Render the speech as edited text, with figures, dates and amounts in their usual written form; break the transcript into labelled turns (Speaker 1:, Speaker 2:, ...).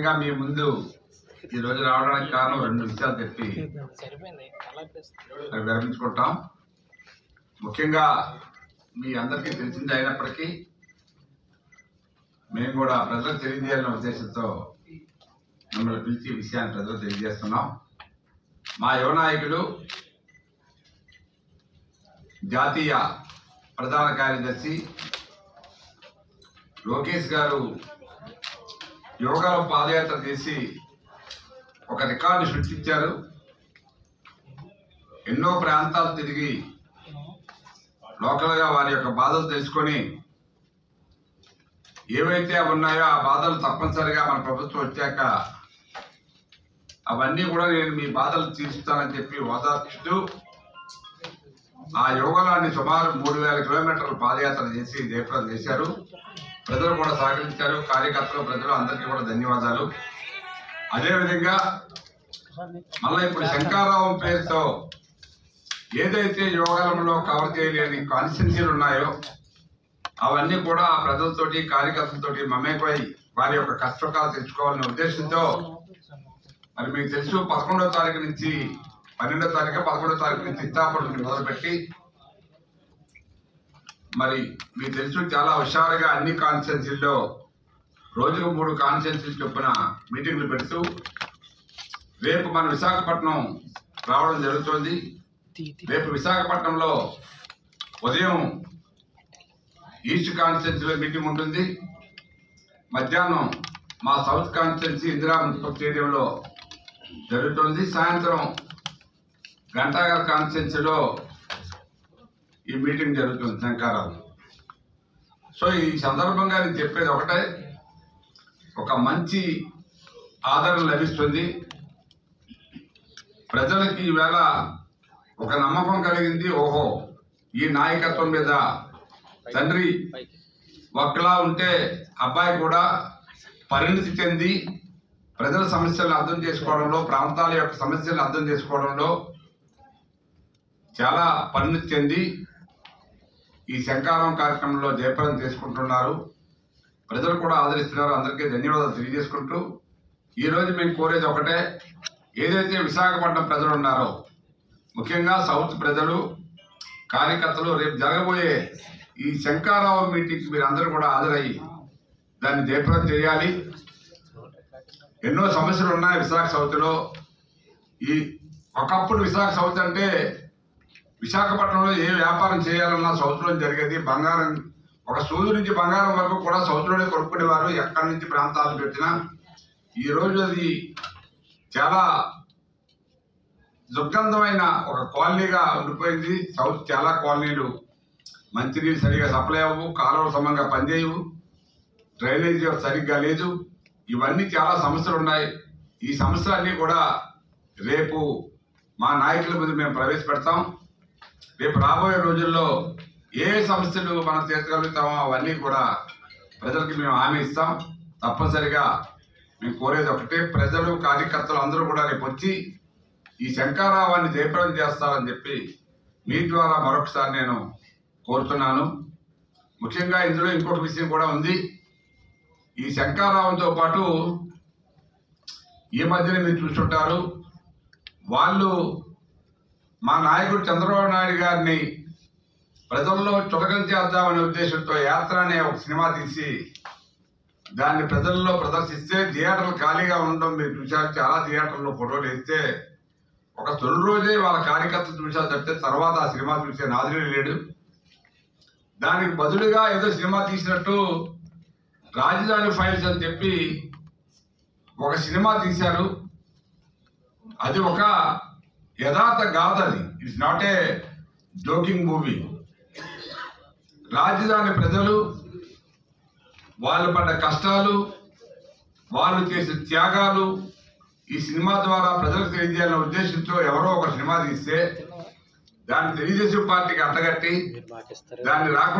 Speaker 1: ముఖ్యంగా మీ ముందు ఈ రోజు రావడానికి కారణం రెండు విషయాలు చెప్పి విరమించుకుంటాం. ముఖ్యంగా మీ అందరికీ తెలిసింది అయినప్పటికీ మేము కూడా ప్రజలకు తెలియజేయాలనే ఉద్దేశంతో మిమ్మల్ని పిలిచి విషయాన్ని ప్రజలకు తెలియజేస్తున్నాం. మా యువ నాయకులు జాతీయ ప్రధాన కార్యదర్శి లోకేష్ గారు యోగాలో పాదయాత్ర చేసి ఒక రికార్డు సృష్టించారు. ఎన్నో ప్రాంతాలు తిరిగి లోకల్గా వారి యొక్క బాధలు తెలుసుకొని ఏవైతే ఉన్నాయో ఆ బాధలు తప్పనిసరిగా మన ప్రభుత్వం వచ్చాక అవన్నీ కూడా నేను మీ బాధలు తీరుస్తానని చెప్పి ఓదార్చుతూ ఆ యోగాలాన్ని సుమారు 3000 కిలోమీటర్లు పాదయాత్ర చేసి జయప్రదం చేశారు. ప్రజలు కూడా సహకరించారు. కార్యకర్తలు, ప్రజలు అందరికీ కూడా ధన్యవాదాలు. అదేవిధంగా మళ్ళీ ఇప్పుడు శంకారావం పేరుతో ఏదైతే యోగాలంలో కవర్ చేయలేని కాన్స్టిట్యున్సీలు ఉన్నాయో అవన్నీ కూడా ప్రజలతోటి, కార్యకర్తలతోటి మమేకమై వారి యొక్క కష్టకాలు తెచ్చుకోవాలనే ఉద్దేశంతో మరి మీకు తెలుసు 11వ తారీఖు నుంచి 12వ తారీఖు 11వ తారీఖు నుంచి ఇస్తాపూర్ మొదలుపెట్టి మరి మీకు తెలుసు చాలా హుషారుగా అన్ని కాన్స్టిట్యున్సీల్లో రోజుకు 3 కాన్స్టిట్యున్సీలు చొప్పున మీటింగ్లు పెడుతూ రేపు మన విశాఖపట్నం రావడం జరుగుతుంది. రేపు విశాఖపట్నంలో ఉదయం ఈస్ట్ కాన్స్టిట్యున్సీలో మీటింగ్ ఉంటుంది. మధ్యాహ్నం మా సౌత్ కాన్స్టిట్యున్సీ ఇందిరా మున్సిపల్ స్టేడియంలో జరుగుతుంది. సాయంత్రం గంటాగర్ కాన్స్టిట్యున్సీలో ఈ మీటింగ్ జరుగుతుంది శంకారావు. సో ఈ సందర్భంగా నేను చెప్పేది ఒకటే, ఒక మంచి ఆదరణ లభిస్తుంది. ప్రజలకి ఈవేళ ఒక నమ్మకం కలిగింది. ఓహో, ఈ నాయకత్వం మీద తండ్రి ఒక్కలా ఉంటే అబ్బాయి కూడా పరిణితి చెంది ప్రజల సమస్యలను అర్థం చేసుకోవడంలో, ప్రాంతాల యొక్క సమస్యలను అర్థం చేసుకోవడంలో చాలా పరిణితి చెంది ఈ శంకారం కార్యక్రమంలో జయప్రదం చేసుకుంటున్నారు. ప్రజలు కూడా ఆదరిస్తున్నారు. అందరికీ ధన్యవాదాలు తెలియజేసుకుంటూ ఈరోజు మేము కోరేది ఒకటే, ఏదైతే విశాఖపట్నం ప్రజలు ఉన్నారో ముఖ్యంగా సౌత్ ప్రజలు, కార్యకర్తలు రేపు జరగబోయే ఈ శంకారావు మీటింగ్కి మీరు అందరూ కూడా హాజరయ్యి దాన్ని జయప్రదం చేయాలి. ఎన్నో సమస్యలు ఉన్నాయి విశాఖ సౌత్లో. ఈ ఒకప్పుడు విశాఖ సౌత్ అంటే విశాఖపట్నంలో ఏ వ్యాపారం చేయాలన్నా సౌత్లో జరిగేది. బంగారం, ఒక సూది నుంచి బంగారం వరకు కూడా సౌత్లోనే కొనుక్కునేవారు, ఎక్కడి నుంచి ప్రాంతాలు పెట్టినా. ఈరోజు అది చాలా దుర్గంధమైన ఒక కాలనీగా ఉండిపోయింది. సౌత్ చాలా కాలనీలు మంచినీళ్ళు సరిగా సప్లై అవ్వవు, కాలువలు సమంగా పనిచేయవు, డ్రైనేజీ సరిగ్గా లేదు. ఇవన్నీ చాలా సమస్యలు ఉన్నాయి. ఈ సమస్యలన్నీ కూడా రేపు మా నాయకుల ముందు మేము ప్రవేశపెడతాం. రేపు రాబోయే రోజుల్లో ఏ సమస్యలు మనం తీర్చగలుగుతామో అవన్నీ కూడా ప్రజలకి మేము హామీ ఇస్తాం. తప్పనిసరిగా మేము కోరేది ఒకటే, ప్రజలు, కార్యకర్తలు అందరూ కూడా రేపు వచ్చి ఈ శంకారావాన్ని జయప్రదం చేస్తారని చెప్పి మీ ద్వారా మరొకసారి నేను కోరుతున్నాను. ముఖ్యంగా ఇందులో ఇంకొక విషయం కూడా ఉంది. ఈ శంకారావంతో పాటు ఈ మధ్యన మీరు చూస్తుంటారు, వాళ్ళు మా నాయకుడు చంద్రబాబు నాయుడు గారిని ప్రజల్లో చులకన చేద్దామనే ఉద్దేశంతో యాత్ర అనే ఒక సినిమా తీసి దాన్ని ప్రజల్లో ప్రదర్శిస్తే థియేటర్లు ఖాళీగా ఉండడం మీరు చూశారు. చాలా థియేటర్లో ఫోటోలు వేస్తే ఒక తొలి రోజే వాళ్ళ కార్యకర్తలు చూశారు తప్పితే తర్వాత ఆ సినిమా చూసే నాదుడే లేడు. దానికి బదులుగా ఏదో సినిమా తీసినట్టు రాజధాని ఫైల్స్ అని చెప్పి ఒక సినిమా తీశారు. అది ఒక యథార్థ గాథ. అది it's not a joking movie. రాజధాని ప్రజలు, వాళ్ళు పడ్డ కష్టాలు, వాళ్ళు చేసిన త్యాగాలు ఈ సినిమా ద్వారా ప్రజలకు తెలియజేయాలనే ఉద్దేశంతో ఎవరో ఒక సినిమా తీస్తే దాన్ని తెలుగుదేశం పార్టీకి అంటగట్టి దాన్ని రాకుండా